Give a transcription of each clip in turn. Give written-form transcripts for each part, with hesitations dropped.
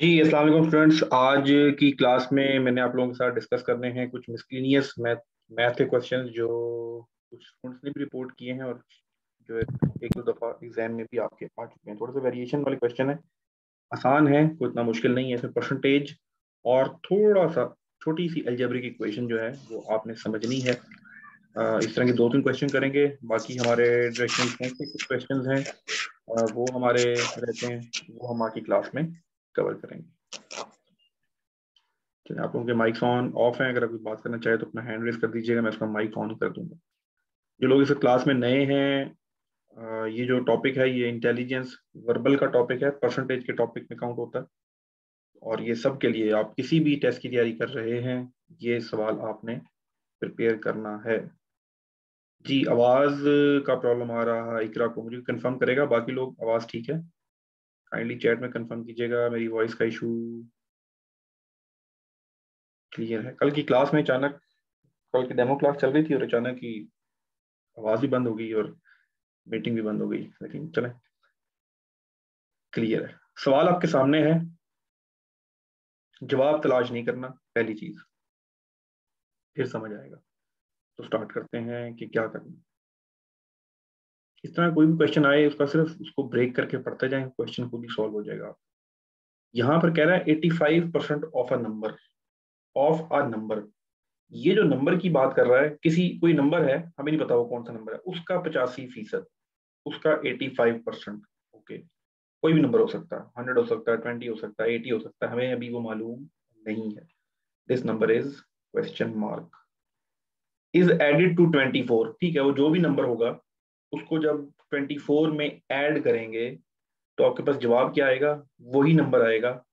जी अस्सलाम वालेकुम स्टूडेंट्स। आज की क्लास में मैंने आप लोगों के साथ डिस्कस करने हैं कुछ मिसलिनियस मैथ के क्वेश्चंस जो कुछ स्टूडेंट्स ने भी रिपोर्ट किए हैं और जो है एक दो दफ़ा एग्जाम में भी आपके आ चुके हैं। थोड़ा सा वेरिएशन वाले क्वेश्चन है, आसान है, कोई इतना मुश्किल नहीं है। इसमें परसेंटेज और थोड़ा सा छोटी सी अलजेब्रिक इक्वेशन जो है वो आपने समझनी है। इस तरह के दो तीन क्वेश्चन करेंगे। बाकी हमारे डायरेक्शनल साइंस के कुछ क्वेश्चन हैं, वो हमारे रहते हैं, वो हम आगे क्लास में कवर करेंगे। चलिए, आप लोगों के माइक्स ऑन ऑफ हैं, अगर आप कोई बात करना चाहे तो अपना हैंड रेज कर दीजिएगा, मैं उसका माइक ऑन कर दूंगा। जो लोग इस क्लास में नए हैं, ये जो टॉपिक है ये इंटेलिजेंस वर्बल का टॉपिक है, परसेंटेज के टॉपिक में काउंट होता है। और ये सब के लिए आप किसी भी टेस्ट की तैयारी कर रहे हैं, ये सवाल आपने प्रिपेयर करना है। जी, आवाज का प्रॉब्लम आ रहा है इकरा को, मुझे कंफर्म करेगा, बाकी लोग आवाज ठीक है? काइंडली चैट में कंफर्म कीजिएगा मेरी वॉइस का इशू क्लियर है। कल की क्लास में अचानक, कल की डेमो क्लास चल रही थी और अचानक ही आवाज भी बंद हो गई और मीटिंग भी बंद हो गई, लेकिन चले क्लियर है। सवाल आपके सामने है, जवाब तलाश नहीं करना, पहली चीज, फिर समझ आएगा। तो स्टार्ट करते हैं कि क्या करना। इस तरह कोई भी क्वेश्चन आए उसका सिर्फ उसको ब्रेक करके पढ़ते जाएं, क्वेश्चन खुद ही सॉल्व हो जाएगा। यहाँ पर कह रहा है 85% of a number, of a number. ये जो नंबर की बात कर रहा है, किसी कोई नंबर है, हमें नहीं पता वो कौन सा नंबर है, उसका 85%, उसका 85%। ओके, कोई भी नंबर हो सकता है, 100 हो सकता है, 20 हो सकता है, 80 हो सकता है, हमें अभी वो मालूम नहीं है। This number is question mark is added to 24। ठीक है, वो जो भी नंबर होगा उसको जब 24 में ऐड करेंगे तो आपके पास जवाब क्या आएगा? वही नंबर आएगा,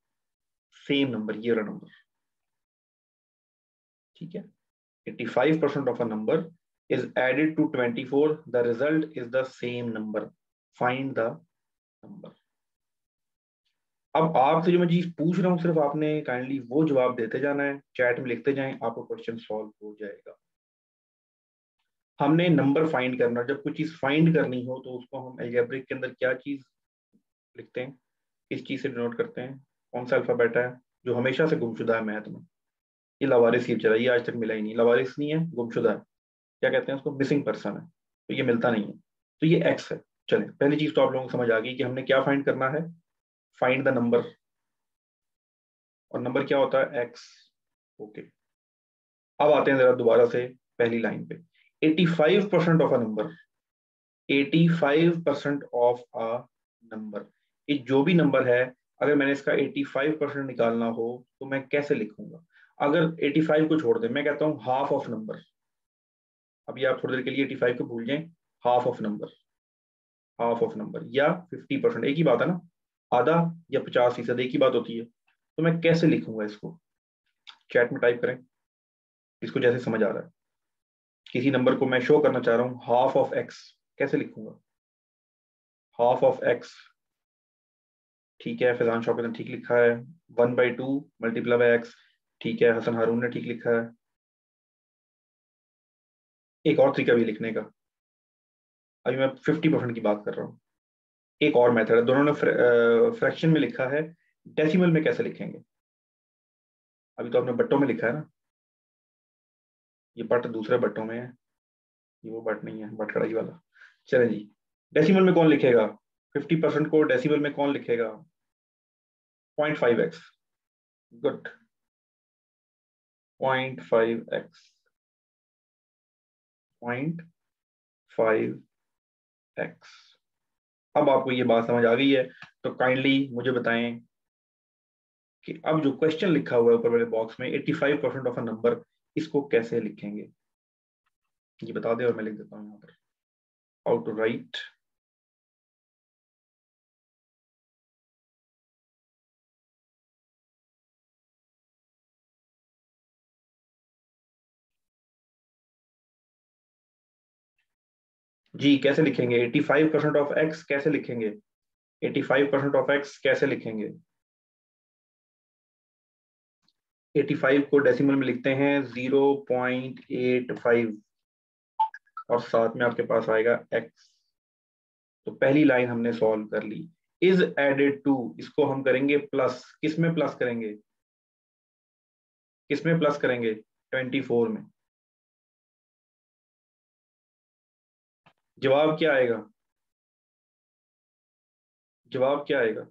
सेम नंबर, ये रहा नंबर। ठीक है, 85% of a number is added to 24, the result is the same number, find the number। अब आपसे जो मैं चीज पूछ रहा हूँ, सिर्फ आपने काइंडली वो जवाब देते जाना है, चैट में लिखते जाएं, आपका क्वेश्चन सॉल्व हो जाएगा। हमने नंबर फाइंड करना, जब कोई चीज फाइंड करनी हो तो उसको हम अलजेब्रिक के अंदर क्या चीज लिखते हैं, किस चीज से डिनोट करते हैं, कौन सा अल्फाबेट है जो हमेशा से गुमशुदा है मैथ में? ये लवारिस ही चला, ये आज तक मिला ही नहीं, लवारिस नहीं है, गुमशुदा है। क्या कहते हैं उसको? मिसिंग पर्सन है, तो ये मिलता नहीं है, तो ये एक्स है। चले, पहली चीज तो आप लोगों को समझ आ गई कि हमने क्या फाइंड करना है, फाइंड द नंबर। और नंबर क्या होता है? एक्स। ओके, अब आते हैं जरा दोबारा से पहली लाइन पे। 85% of a number, 85% of a number, ये जो भी नंबर है, अगर मैंने इसका 85% निकालना हो तो मैं कैसे लिखूंगा? अगर 85 को छोड़ दें, मैं कहता हूँ हाफ ऑफ नंबर। अभी आप थोड़ी देर के लिए 85 को भूल जाएं, half of number, half of number या 50%, एक ही बात है ना, आधा या 50%, एक ही बात होती है। तो मैं कैसे लिखूंगा इसको? चैट में टाइप करें इसको जैसे समझ आ रहा है। किसी नंबर को मैं शो करना चाह रहा हूँ, हाफ ऑफ एक्स, कैसे लिखूंगा? हाफ ऑफ एक्स, ठीक है, फैजान शौकत ने ठीक लिखा है। 1/2 मल्टीप्लाई बाय एक्स, ठीक है, हसन हारून ने ठीक लिखा है। एक और तरीका भी लिखने का, अभी मैं 50% की बात कर रहा हूँ। एक और मेथड है, दोनों ने फ्रैक्शन में लिखा है, डेसिमल में कैसे लिखेंगे? अभी तो आपने बट्टों में लिखा है ना, ये बट दूसरे बट्टों में है, ये वो बट नहीं है, बट कड़ाई वाला। चले जी, डेसिमल में कौन लिखेगा? 50% को डेसिमल में कौन लिखेगा? 0.5x, good, 0.5x, 0.5x। अब आपको ये बात समझ आ गई है, तो काइंडली मुझे बताएं कि अब जो क्वेश्चन लिखा हुआ है ऊपर वाले बॉक्स में, 85% ऑफ अ नंबर, इसको कैसे लिखेंगे? ये बता दे और मैं लिख देता हूँ यहाँ पर, हाउ टू राइट। जी, कैसे लिखेंगे 85% ऑफ एक्स? कैसे लिखेंगे 85% ऑफ एक्स? कैसे लिखेंगे? 85 को डेसिमल में लिखते हैं 0.85, और साथ में आपके पास आएगा एक्स। तो पहली लाइन हमने सॉल्व कर ली। इज एडेड टू, इसको हम करेंगे प्लस, किसमें प्लस करेंगे, किसमें प्लस करेंगे, 24 में। जवाब क्या आएगा, जवाब क्या आएगा,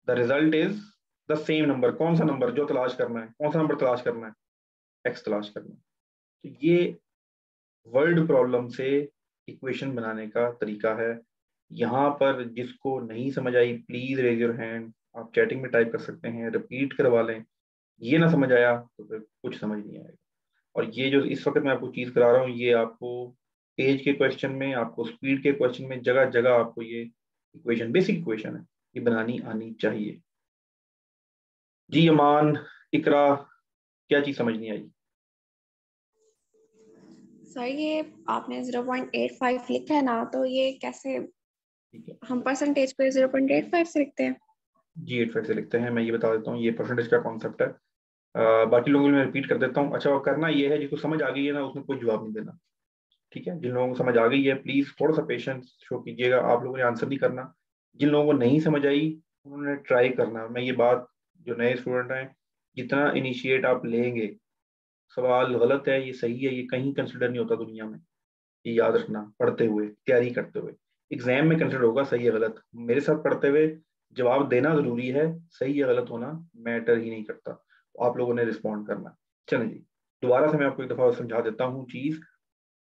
the result is the same number. कौन सा नंबर जो तलाश करना है, कौन सा नंबर तलाश करना है, एक्स तलाश करना है। तो ये वर्ड प्रॉब्लम से इक्वेशन बनाने का तरीका है। यहाँ पर जिसको नहीं समझ आई प्लीज रेज योर हैंड, आप चैटिंग में टाइप कर सकते हैं, रिपीट करवा लें। ये ना समझ आया तो फिर कुछ समझ नहीं आएगा। और ये जो इस वक्त मैं आपको चीज करा रहा हूँ, ये आपको एज के क्वेश्चन में, आपको स्पीड के क्वेश्चन में, जगह जगह आपको ये इक्वेशन, बेसिक इक्वेशन है, ये बनानी आनी चाहिए। जी अमान, इकरा, क्या चीज समझ नहीं आई। सर ये आपने 0.85 लिखा है ना, तो ये कैसे ठीक है हम परसेंटेज पे 0.85 से लिखते हैं? जी, 85 से लिखते हैं, मैं ये बता देता हूँ, ये परसेंटेज का कॉन्सेप्ट है। बाकी लोगों को मैं रिपीट कर देता हूँ। अच्छा, और करना ये है, जिसको समझ आ गई है ना उसमें कोई जवाब नहीं देना। ठीक है, जिन लोगों को समझ आ गई है प्लीज थोड़ा सा पेशेंस शो कीजिएगा, आप लोगों ने आंसर नहीं करना। जिन लोगों को नहीं समझ आई उन्होंने ट्राई करना। मैं ये बात, जो नए स्टूडेंट हैं, जितना इनिशिएट आप लेंगे, सवाल गलत है ये सही है, ये कहीं कंसिडर नहीं होता दुनिया में। ये याद रखना, पढ़ते हुए तैयारी करते हुए एग्जाम में कंसिडर होगा सही है गलत। मेरे साथ पढ़ते हुए जवाब देना जरूरी है, सही या गलत होना मैटर ही नहीं करता। तो आप लोगों ने रिस्पॉन्ड करना। चलो जी, दोबारा से मैं आपको एक दफा समझा देता हूँ चीज।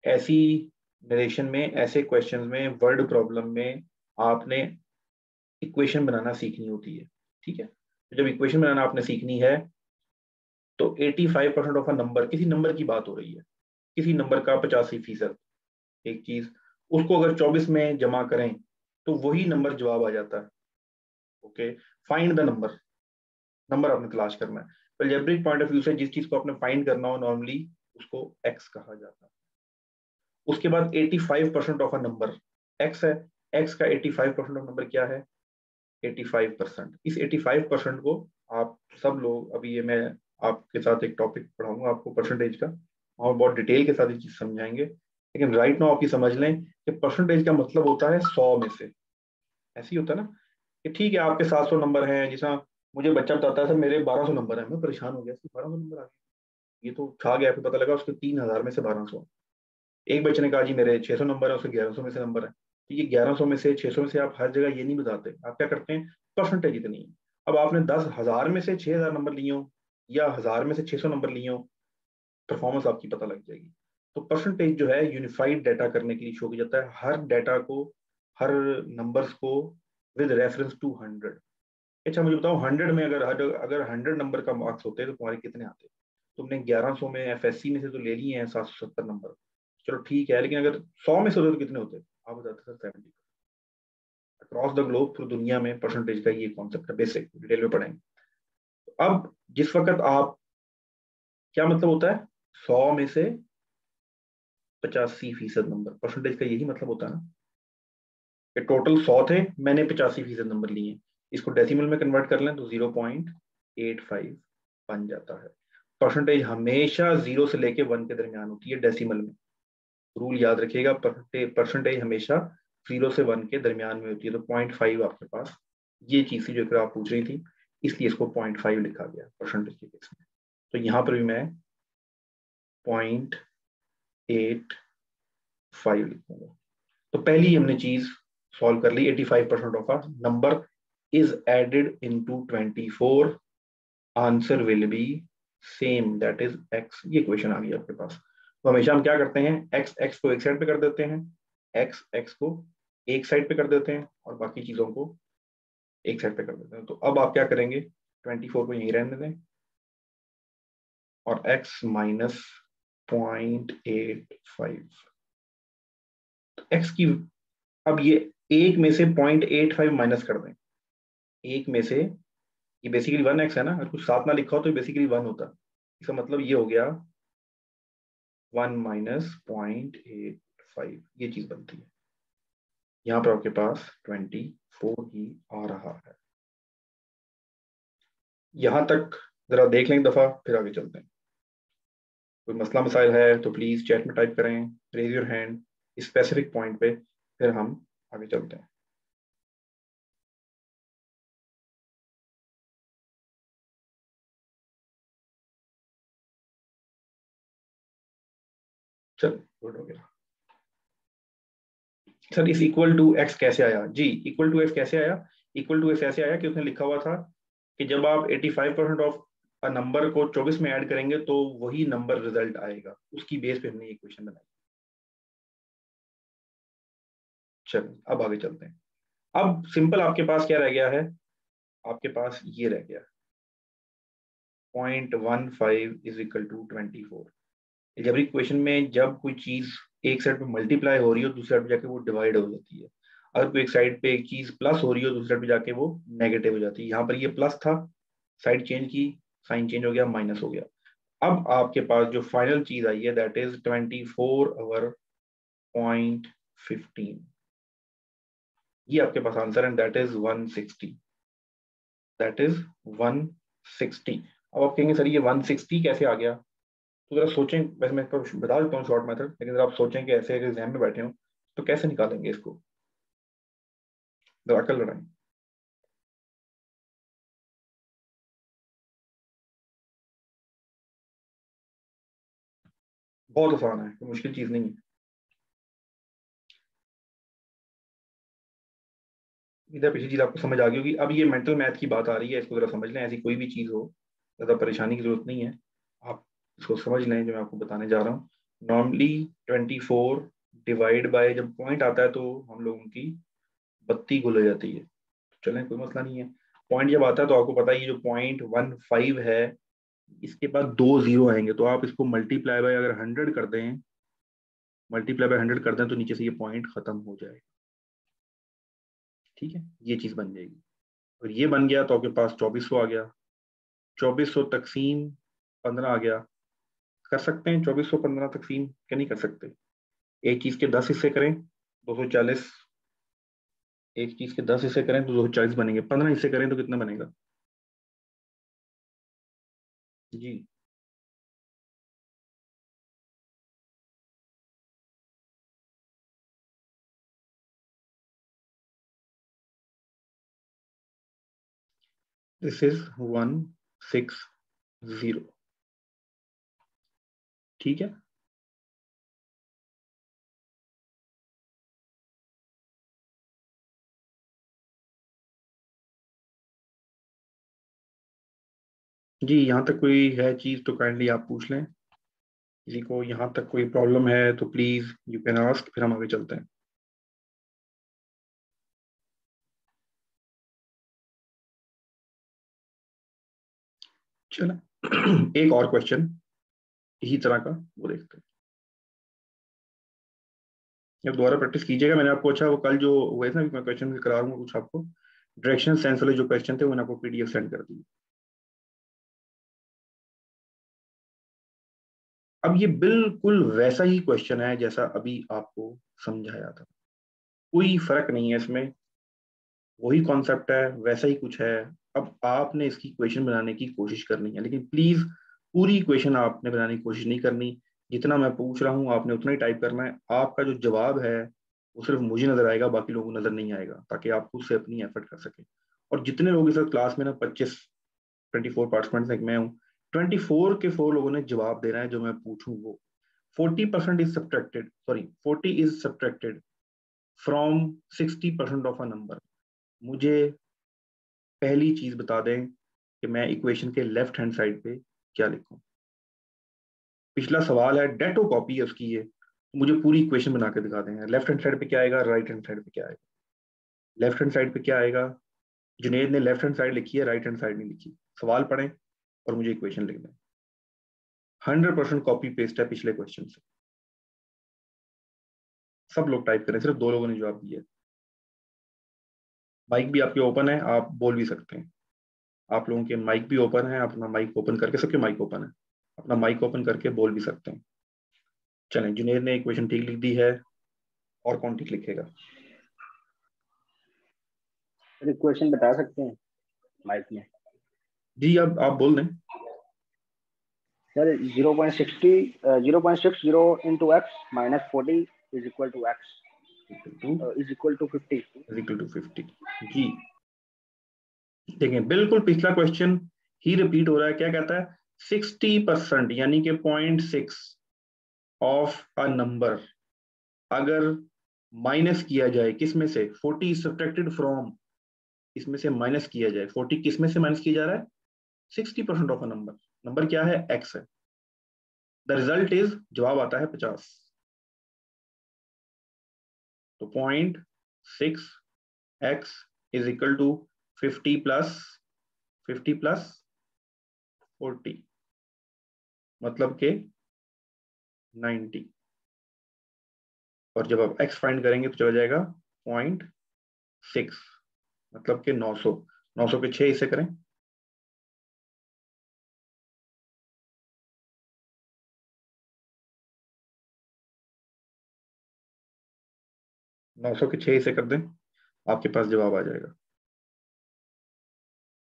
ऐसी नरेशन में, ऐसे क्वेश्चन में, वर्ड प्रॉब्लम में आपने इक्वेशन बनाना सीखनी होती है। ठीक है, तो जब इक्वेशन बनाना आपने सीखनी है तो 85% ऑफ अ नंबर, किसी नंबर की बात हो रही है, किसी नंबर का 85%, एक चीज, उसको अगर 24 में जमा करें तो वही नंबर जवाब आ जाता है। Okay, find the number, number आपने तलाश करना है। अलजेब्रिक पॉइंट ऑफ व्यू से जिस चीज को आपने फाइंड करना हो नॉर्मली उसको एक्स कहा जाता है। उसके बाद 85% ऑफ अ नंबर एक्स है, एक्स का 85% ऑफ नंबर क्या है, 85%। इस 85% को आप सब लोग, अभी ये मैं आपके साथ एक टॉपिक पढ़ाऊंगा आपको परसेंटेज का, और बहुत डिटेल के साथ ये चीज समझाएंगे, लेकिन राइट नाउ आप ये समझ लें कि परसेंटेज का मतलब होता है 100 में से। ऐसे ही होता है ना कि ठीक है आपके 700 नंबर हैं, जैसा मुझे बच्चा बताता है सर मेरे 1200 नंबर है, मैं परेशान हो गया, 1200 नंबर आ गए, ये तो छा गया, फिर पता लगा उसके 3000 में से 1200। एक बच्चे ने कहा जी मेरे 600 नंबर है, उसके 1100 में से नंबर है। तो ये 1100 में से, 600 में से आप हर जगह ये नहीं बताते, आप क्या करते हैं, परसेंटेज इतनी है। अब आपने 10,000 में से 6000 नंबर लिए हो या 1000 में से 600 नंबर लिए हो, परफॉर्मेंस आपकी पता लग जाएगी। तो परसेंटेज जो है यूनिफाइड डाटा करने के लिए शो किया जाता है, हर डाटा को, हर नंबर्स को विद रेफरेंस टू 100। अच्छा मुझे बताओ, 100 में अगर 100 नंबर का मार्क्स होते हैं तो तुम्हारे कितने आते? तुमने 1100 में एफएससी में से तो ले लिए हैं 770 नंबर, चलो ठीक है, लेकिन अगर 100 में से होते तो कितने होते? आप बताते सर 70। अक्रॉस द ग्लोब, पूरी दुनिया में परसेंटेज का ये कॉन्सेप्ट है, बेसिक डिटेल में पढ़ेंगे। तो अब जिस वक्त आप, क्या मतलब होता है 100 में से 85% नंबर, परसेंटेज का यही मतलब होता है ना, कि टोटल 100 थे, मैंने 85% नंबर लिए। इसको डेसिमल में कन्वर्ट कर लें तो 0.85 बन जाता है। परसेंटेज हमेशा 0 से लेके 1 के दरमियान होती है डेसिमल में, रूल याद रखिएगा, परसेंटेज हमेशा 0 से 1 के दरमियान में होती है। तो 0.5 आपके पास ये चीज थी जो कि आप पूछ रही थी, इसलिए इसको 0.5 लिखा गया परसेंटेज के केस में। तो यहाँ पर भी मैं 0.85 लिखूंगा। तो पहली हमने चीज सॉल्व कर ली, 85% of a number is added into 24, answer will be same, that is x. ये क्वेश्चन आ गई आपके पास। तो हमेशा हम क्या करते हैं, एक्स एक्स को एक साइड पे कर देते हैं, एक्स एक्स को एक साइड पे कर देते हैं, और बाकी चीजों को एक साइड पे कर देते हैं। तो अब आप क्या करेंगे, 24 को यहीं रहने दें, और x माइनस 0.85। तो x की, अब ये एक में से 0.85 माइनस कर दें, एक में से, ये बेसिकली 1x है ना, अगर कुछ साथ ना लिखा हो तो बेसिकली 1 होता। इसका मतलब ये हो गया 1 माइनस 0.85, ये चीज बनती है। यहाँ पर आपके पास 24 ही आ रहा है। यहां तक जरा देख लें एक दफा, फिर आगे चलते हैं। कोई मसला मसाइल है तो प्लीज चैट में टाइप करें, raise your hand specific point पे, फिर हम आगे चलते हैं। चल गुड हो गया सर। इस इक्वल टू एक्स कैसे आया जी? इक्वल टू एक्स कैसे आया? इक्वल टू एक्स ऐसे आया कि उसने लिखा हुआ था कि जब आप 85% ऑफ अ नंबर को 24 में ऐड करेंगे तो वही नंबर रिजल्ट आएगा, उसकी बेस पे हमने इक्वेशन बनाई। चल अब आगे चलते हैं। अब सिंपल आपके पास क्या रह गया है? आपके पास ये रह गया 0.15 इज इक्वल टू 24। जब इक्वेशन में जब कोई चीज एक साइड पे मल्टीप्लाई हो रही हो दूसरी साइड पे जाके वो डिवाइड हो जाती है। अगर कोई एक साइड पे एक चीज प्लस हो रही हो दूसरी साइड पे जाके वो नेगेटिव हो जाती है। यहाँ पर ये प्लस था, साइड चेंज की, साइन चेंज हो गया, माइनस हो गया। अब आपके पास जो फाइनल चीज आई है दैट इज 24/0.15। ये आपके पास आंसर है, दैट इज 160। That is 160। अब आप कहेंगे सर ये 160 कैसे आ गया? तो जरा सोचें, वैसे मैं आपको बता देता हूँ शॉर्ट मेथड, लेकिन अगर आप सोचें कि ऐसे अगर एग्जाम में बैठे हो तो कैसे निकालेंगे इसको, जरा अकल लड़ाएं। बहुत आसान है, कोई मुश्किल चीज नहीं है। इधर पिछली चीज आपको समझ आ गई होगी। अब ये मेंटल मैथ की बात आ रही है, इसको जरा समझ लें। ऐसी कोई भी चीज हो ज्यादा परेशानी की जरूरत नहीं है, आप इसको समझ लें जो मैं आपको बताने जा रहा हूँ। नॉर्मली 24 डिवाइड बाय जब पॉइंट आता है तो हम लोगों की बत्ती गुल हो जाती है। चलें कोई मसला नहीं है। पॉइंट जब आता है तो आपको पता है ये जो 0.15 है इसके बाद 2 जीरो आएंगे, तो आप इसको मल्टीप्लाई बाय अगर 100 कर दें, मल्टीप्लाई बाय 100 कर दें तो नीचे से ये पॉइंट खत्म हो जाएगा। ठीक है, ये चीज बन जाएगी। और ये बन गया तो आपके पास 2400 आ गया। 2400 तकसीम 15 आ गया। कर सकते हैं 2400 15 तकसीम, क्या नहीं कर सकते? एक चीज के 10 हिस्से करें 240। एक चीज के 10 हिस्से करें तो 240 बनेंगे। 15 हिस्से करें तो कितना बनेगा जी? This is 160। ठीक है, जी यहाँ तक कोई है चीज तो काइंडली आप पूछ लें। किसी को यहाँ तक कोई प्रॉब्लम है तो प्लीज यू कैन आस्क, फिर हम आगे चलते हैं। चलो एक और क्वेश्चन इसी तरह का वो देखते हैं। अब दोबारा प्रैक्टिस कीजिएगा। मैंने आपको अच्छा वो कल जो हुए थे ना, मैं क्वेश्चन करा दूंगा कुछ आपको। डायरेक्शन सेंस वाले जो क्वेश्चन थे वो मैंने आपको पीडीएफ सेंड कर दी। अब ये बिल्कुल वैसा ही क्वेश्चन है जैसा अभी आपको समझाया था, कोई फर्क नहीं है इसमें, वही कॉन्सेप्ट है, वैसा ही कुछ है। अब आपने इसकी इक्वेशन बनाने की कोशिश करनी है, लेकिन प्लीज पूरी इक्वेशन आपने बनाने की कोशिश नहीं करनी। जितना मैं पूछ रहा हूँ आपने उतना ही टाइप करना है। आपका जो जवाब है वो सिर्फ मुझे नजर आएगा, बाकी लोगों को नजर नहीं आएगा, ताकि आप खुद से अपनी एफर्ट कर सके। और जितने लोग इस क्लास में ना 24 पार्टिसिपेंट्स हैं, मैं हूँ, 24 के 4 लोगों ने जवाब देना है जो मैं पूछूं वो। 40% is subtracted, sorry 40 is subtracted from 60% of a number. मुझे पहली चीज बता दें कि मैं इक्वेशन के लेफ्ट हैंड साइड पे क्या लिखूं। पिछला सवाल है डेटो कॉपी है उसकी, ये मुझे पूरी इक्वेशन बना के दिखा दें। लेफ्ट हैंड साइड पे क्या आएगा, राइट हैंड साइड पे क्या आएगा। लेफ्ट हैंड साइड पे क्या आएगा? जुनेद ने लेफ्ट हैंड साइड लिखी है, राइट हैंड साइड नहीं लिखी। सवाल पढ़ें और मुझे इक्वेशन लिख दें। 100% कॉपी पेस्ट है पिछले क्वेश्चन से। सब लोग टाइप करें, सिर्फ 2 लोगों ने जवाब दिया। माइक भी आपके ओपन है, आप बोल भी सकते हैं। आप लोगों के माइक भी ओपन है, आप अपना माइक ओपन करके, सबके माइक ओपन है, अपना माइक ओपन करके बोल भी सकते हैं। चलें, जुनेद ने इक्वेशन ठीक लिख दी है, और कौन ठीक लिखेगा? इक्वेशन बता सकते हैं माइक में? जी अब आप बोल दें। Sir 0.60 into x minus 40 is equal to x is equal to 50 is equal to 50। जी देखें, बिल्कुल पिछला क्वेश्चन ही रिपीट हो रहा है। क्या कहता है? 60% यानी कि 0.6 ऑफ अ नंबर अगर माइनस किया जाए किस में से, 40 सब्ट्रैक्टेड फ्रॉम, इसमें से माइनस किया जाए, 40 किस में से माइनस किया जा रहा है, 60% ऑफ अ नंबर, नंबर क्या है, x है, द रिजल्ट इज, जवाब आता है 50। तो 0.6x is equal to 50 plus 40, मतलब के 90। और जब आप x फाइंड करेंगे तो चला जाएगा 0.6, मतलब के 900, 900 के 6 हिस्से करें, 900 के 6 हिस्से कर दें, आपके पास जवाब आ जाएगा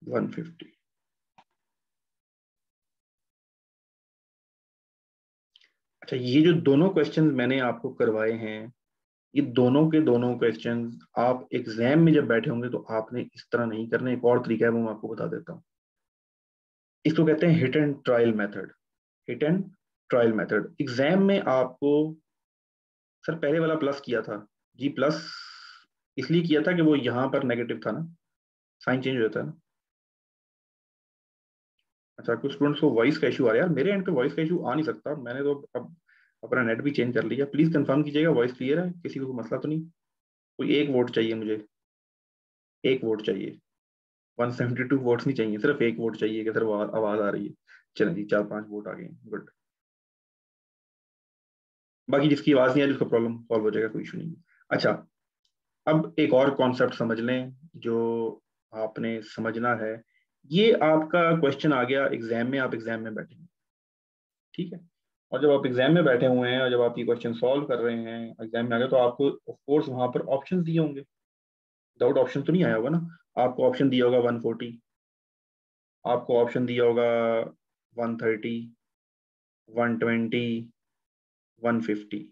150। अच्छा, ये जो दोनों क्वेश्चंस मैंने आपको करवाए हैं, ये दोनों के दोनों क्वेश्चंस आप एग्जाम में जब बैठे होंगे तो आपने इस तरह नहीं करने। एक और तरीका है वो मैं आपको बता देता हूँ, इसको कहते हैं hit and trial method. Hit and trial method exam में आपको, सर पहले वाला प्लस किया था जी, प्लस इसलिए किया था कि वो यहाँ पर नेगेटिव था ना, साइन चेंज हो जाता है ना। अच्छा, कुछ स्टूडेंट्स को वॉइस का इशू आ रहा है यार, मेरे एंड पे वॉइस का इशू आ नहीं सकता, मैंने तो अब अपना नेट भी चेंज कर लिया। प्लीज कंफर्म कीजिएगा वॉइस क्लियर है, किसी को मसला तो नहीं। कोई एक वोट चाहिए मुझे, एक वोट चाहिए, 172 वोट्स नहीं चाहिए, सिर्फ एक वोट चाहिए कि सर वो आवाज आ रही है। चलें जी, 4-5 वोट आ गए, गुड। बाकी जिसकी आवाज नहीं आ रही उसका प्रॉब्लम सॉल्व हो जाएगा, कोई इशू नहीं। अच्छा, अब एक और कॉन्सेप्ट समझ लें जो आपने समझना है। ये आपका क्वेश्चन आ गया एग्जाम में, आप एग्जाम में बैठे हैं, ठीक है। और जब आप एग्जाम में बैठे हुए हैं और जब आप ये क्वेश्चन सॉल्व कर रहे हैं एग्जाम में आ गए, तो आपको ऑफ कोर्स वहां पर ऑप्शन दिए होंगे, विदाउट ऑप्शन तो नहीं आया होगा ना। आपको ऑप्शन दिया होगा 140, आपको ऑप्शन दिया होगा 130, 120, 150,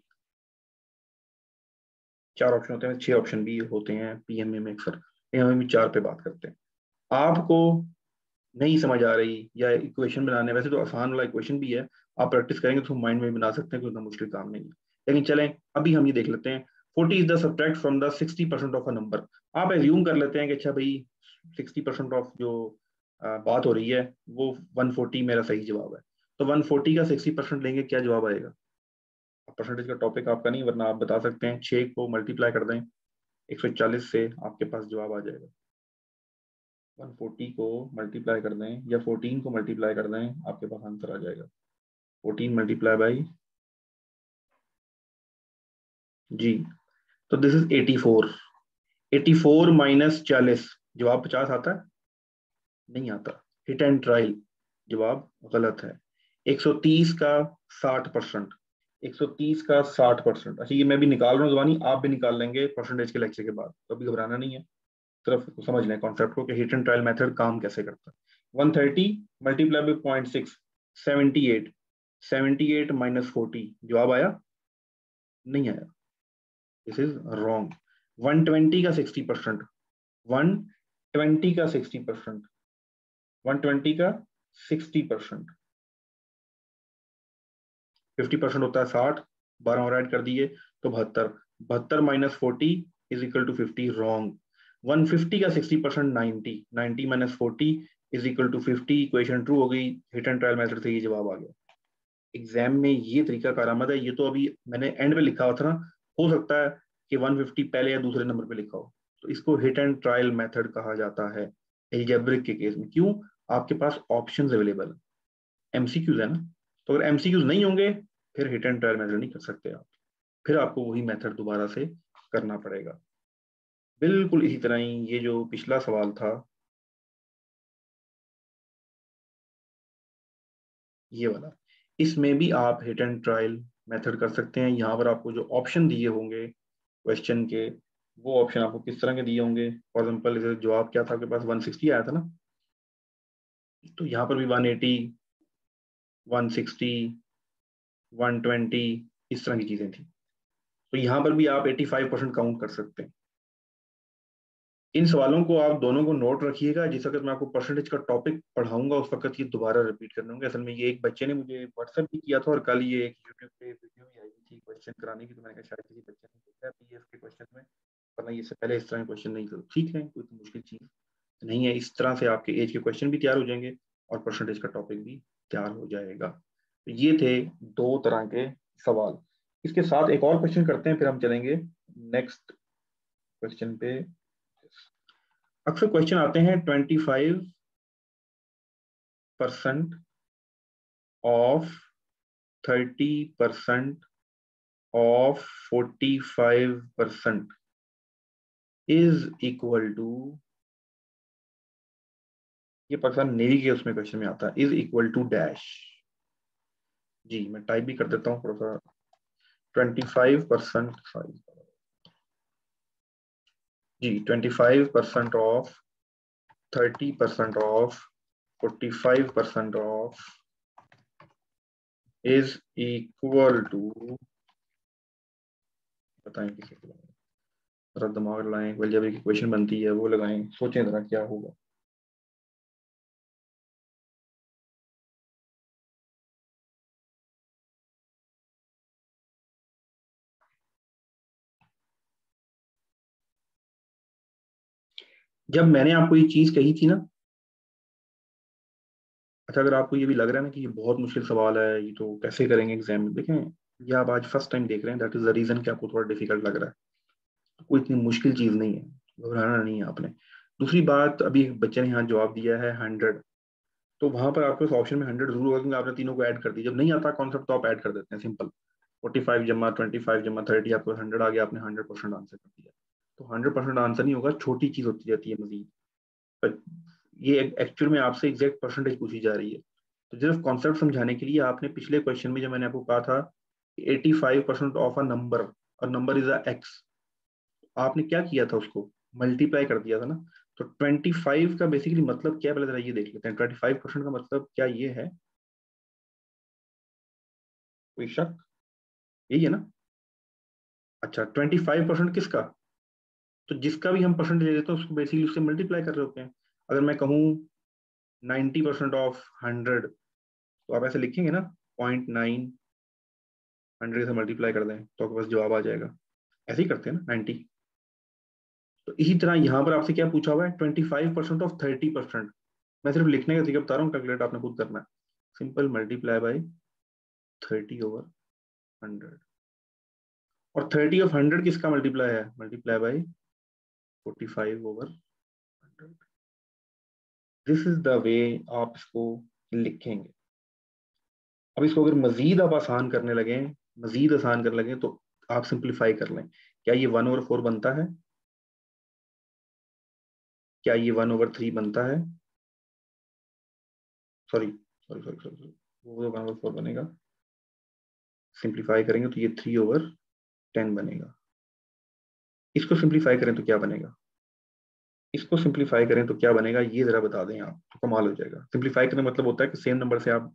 4 ऑप्शन होते हैं, 6 ऑप्शन भी होते हैं पीएमए में अक्सर, पीएमए में 4 पे बात करते हैं। आपको नहीं समझ आ रही या इक्वेशन बनाने, वैसे तो आसान वाला इक्वेशन भी है, आप प्रैक्टिस करेंगे तो माइंड में बना सकते हैं, कोई इतना मुश्किल काम नहीं है। लेकिन चलें अभी हम ये देख लेते हैं, 40 is the subtract from the 60% of a number. आप एज्यूम कर लेते हैं कि अच्छा भाई 60% ऑफ जो बात हो रही है वो 140 मेरा सही जवाब है, तो 140 का 60% लेंगे, क्या जवाब आएगा। परसेंटेज का टॉपिक आपका नहीं, वरना आप बता सकते हैं, 6 को मल्टीप्लाई कर दें 140 से, आपके पास जवाब आ जाएगा। 140 को मल्टीप्लाई कर दें या 14 को मल्टीप्लाई कर दें, आपके पास आंसर आ जाएगा 14 मल्टीप्लाई बाई जी, तो दिस इज 84। 84 माइनस 40, जवाब 50 आता है, नहीं आता। हिट एंड ट्रायल, जवाब गलत है। 130 का 60%, 130 का 60%। अच्छा, ये मैं भी निकाल रहा हूँ जबानी, आप भी निकाल लेंगे परसेंटेज के लेक्चर के बाद, तो अभी घबराना नहीं है, सिर्फ समझ लें कॉन्सेप्ट को कि हिट एंड ट्रायल मेथड काम कैसे करता है। 130 मल्टीप्लाई बाई 0.6, 78, 78 माइनस 40, जवाब आया, नहीं आया, दिस इज रॉन्ग। 120 का 60%, 120 का 60%, 120 का 60%, 50% होता है 60, 12 और ऐड कर दिए तो 72, 72 minus 40 is equal to 50, wrong. 150 का 60% 90, 90 minus 40 is equal to 50, equation true हो गई, हिट एंड ट्रायल मेथड से ये जवाब आ गया। एग्जाम में ये तरीका कारआमद है, ये तो अभी मैंने एंड पे लिखा हुआ था ना, हो सकता है कि 150 पहले या दूसरे नंबर पे लिखा हो, तो इसको हिट एंड ट्रायल मेथड कहा जाता है एल्जेब्रिक के केस में। क्यों, आपके पास ऑप्शंस अवेलेबल है, एमसीक्यूज है ना, तो अगर एमसीक्यूज नहीं होंगे फिर हिट एंड ट्रायल मेथड नहीं कर सकते आप, फिर आपको वही मेथड दोबारा से करना पड़ेगा। बिल्कुल इसी तरह ही ये जो पिछला सवाल था, ये वाला, इसमें भी आप हिट एंड ट्रायल मेथड कर सकते हैं। यहाँ पर आपको जो ऑप्शन दिए होंगे क्वेश्चन के, वो ऑप्शन आपको किस तरह के दिए होंगे। फॉर एग्जाम्पल जवाब क्या था आपके पास, 160 आया था ना, तो यहाँ पर भी 180, 160, 120 इस तरह की चीजें थी, तो यहाँ पर भी आप 85% काउंट कर सकते हैं। इन सवालों को आप दोनों को नोट रखिएगा। जिस वक्त मैं आपको परसेंटेज का टॉपिक पढ़ाऊंगा उस वक्त ये दोबारा रिपीट करने होंगे। असल में ये एक बच्चे ने मुझे व्हाट्सएप भी किया था और कल ये एक यूट्यूब पे वीडियो भी आई थी क्वेश्चन कराने की, तो मैंने कहा शायद किसी बच्चे ने देखा है पीएफ के क्वेश्चन में, वरना इससे पहले इस तरह क्वेश्चन नहीं थे। ठीक है, कोई मुश्किल चीज नहीं है। इस तरह से आपके एज के क्वेश्चन भी तैयार हो जाएंगे और परसेंटेज का टॉपिक भी तैयार हो जाएगा। तो ये थे दो तरह के सवाल। इसके साथ एक और क्वेश्चन करते हैं, फिर हम चलेंगे नेक्स्ट क्वेश्चन पे। अक्सर क्वेश्चन आते हैं 25% of 30% of 45% is equal to, ये पाकिस्तान नेवी के उसमें क्वेश्चन में आता है, इज इक्वल टू डैश। जी मैं टाइप भी कर देता हूँ थोड़ा सा। 25% जी 25% of 30% of 45% of is equal to, बताएं किसी को, जरा दिमाग लगाएं, अलजेब्रा की क्वेश्चन बनती है वो लगाएं, सोचें जरा क्या होगा। जब मैंने आपको ये चीज कही थी ना, अच्छा अगर आपको ये भी लग रहा है ना कि ये बहुत मुश्किल सवाल है, ये तो कैसे करेंगे एग्जाम में, देखें ये आप आज फर्स्ट टाइम देख रहे हैं, दैट इज द रीजन कि आपको थोड़ा डिफिकल्ट लग रहा है। कोई इतनी मुश्किल चीज नहीं है, घबराना नहीं है आपने। दूसरी बात, अभी एक बच्चे ने यहाँ जवाब दिया है 100, तो वहां पर आपके ऑप्शन में 100 जरूर होगा क्योंकि आपने तीनों को ऐड कर दिया। जब नहीं आता कॉन्सेप्ट तो आप ऐड कर देते हैं, सिंपल। 45 जमा 25 जमा 30 आपको 100 आ गया, आपने 100% आंसर कर दिया। तो 100% आंसर नहीं होगा, छोटी चीज होती जाती है मजीद। पर ये एक्चुअल में आपसे एग्जैक्ट परसेंटेज पूछी जा रही है। तो सिर्फ कॉन्सेप्ट समझाने के लिए आपने पिछले क्वेश्चन में जब मैंने आपको कहा था 85% ऑफ अ नंबर और नंबर इज अ एक्स, आपने क्या किया था, उसको मल्टीप्लाई कर दिया था ना। तो 25 का बेसिकली मतलब क्या है, पहले जरा ये देख लेते हैं। 25% का मतलब क्या ये है, कोई शक? यही है ना? अच्छा 25% किसका? तो जिसका भी हम परसेंटेज ले लेते हैं उसको बेसिकली उससे मल्टीप्लाई कर रहे होते हैं। अगर मैं कहूँ 90% ऑफ 100, तो आप ऐसे लिखेंगे ना, 0.9 100 से मल्टीप्लाई कर दें तो आपके पास जवाब आ जाएगा। ऐसे ही करते हैं ना 90। तो इसी तरह यहाँ पर आपसे क्या पूछा हुआ है, 25% ऑफ 30%। मैं सिर्फ लिखने का तरीका बता रहा हूँ, कैलकुलेट आपने खुद करना है। Simple multiply by 30/100। और 30/100 किसका मल्टीप्लाई है, multiply by 45/100। This is the way आप इसको लिखेंगे। अब इसको अगर मजीद आप आसान करने लगे, मजीद आसान करने लगे, तो आप सिंप्लीफाई कर लें। क्या ये 1/4 बनता है? क्या ये 1/3 बनता है? सॉरी सॉरी सॉरी सॉरी, वो 1/4 बनेगा। सिंप्लीफाई करेंगे तो ये 3/10 बनेगा। इसको सिंप्लीफाई करें तो क्या बनेगा? इसको सिंप्लीफाई करें तो क्या बनेगा, ये जरा बता दें आप, तो कमाल हो जाएगा। सिंप्लीफाई करने मतलब होता है कि सेम नंबर से आप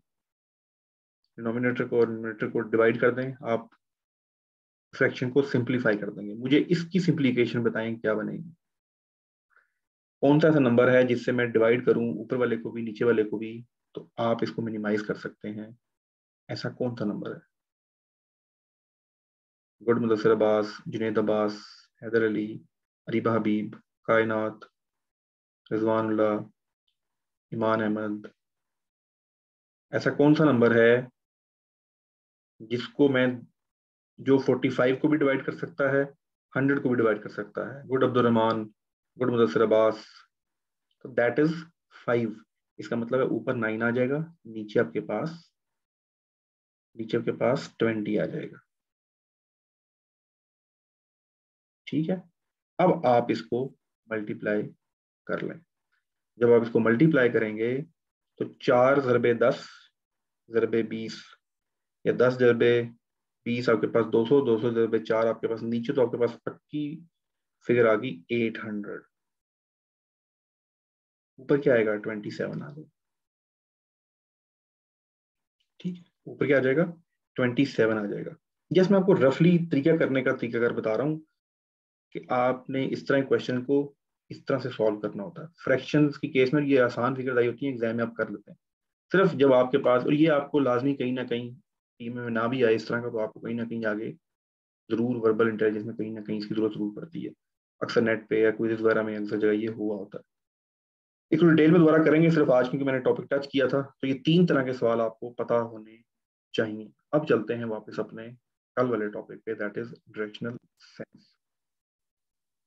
डिनोमिनेटर को और न्यूमरेटर को डिवाइड कर दें, आप फ्रैक्शन को सिंप्लीफाई कर देंगे। मुझे इसकी सिंप्लीकेशन बताएं क्या बनेगी। कौन सा ऐसा नंबर है जिससे मैं डिवाइड करूं ऊपर वाले को भी नीचे वाले को भी, तो आप इसको मिनिमाइज कर सकते हैं? ऐसा कौन सा नंबर है? गुड मुदस्सिर अब्बास, जुनैद अब्बास, हैदर अली, अरीबा हबीब, कायनात, रिजवानुल्लाह, ईमान अहमद, ऐसा कौन सा नंबर है जिसको मैं, जो 45 को भी डिवाइड कर सकता है, 100 को भी डिवाइड कर सकता है? गुड अब्दुलरहमान, गुड मुदस्सिर अब्बास, तो दैट इज 5। इसका मतलब है ऊपर 9 आ जाएगा, नीचे आपके पास 20 आ जाएगा। ठीक है, अब आप इसको मल्टीप्लाई कर लें। जब आप इसको मल्टीप्लाई करेंगे तो 4 ज़रबे 10 ज़रबे 20, या 10 ज़रबे 20 आपके पास 200, 200 ज़रबे 4 आपके पास नीचे, तो आपके पास पक्की फिगर आ गई 800। ऊपर क्या आएगा, 27 आ जाएगा। ठीक है, ऊपर क्या आ जाएगा, 27 आ जाएगा। जैसे मैं आपको रफली तरीका करने का तरीका कर बता रहा हूँ कि आपने इस तरह क्वेश्चन को इस तरह से सॉल्व करना होता है। फ्रैक्शंस की केस में ये आसान फिगरदारी होती है, एग्जाम में आप कर लेते हैं। सिर्फ जब आपके पास, और ये आपको लाजमी कहीं ना कहीं टीम में ना भी आए इस तरह का, तो आपको कहीं ना कहीं आगे जरूर वर्बल इंटेलिजेंस में कहीं ना कहीं इसकी जरूरत जरूर पड़ती है। अक्सर नेट पे या क्विज़ वगैरह में अक्सर जगह ये हुआ होता है। एक डिटेल में दोबारा करेंगे सिर्फ आज, क्योंकि मैंने टॉपिक टच किया था। तो ये 3 तरह के सवाल आपको पता होने चाहिए। अब चलते हैं वापस अपने कल वाले टॉपिक पे, दैट इज डायरेक्शनल सेंस।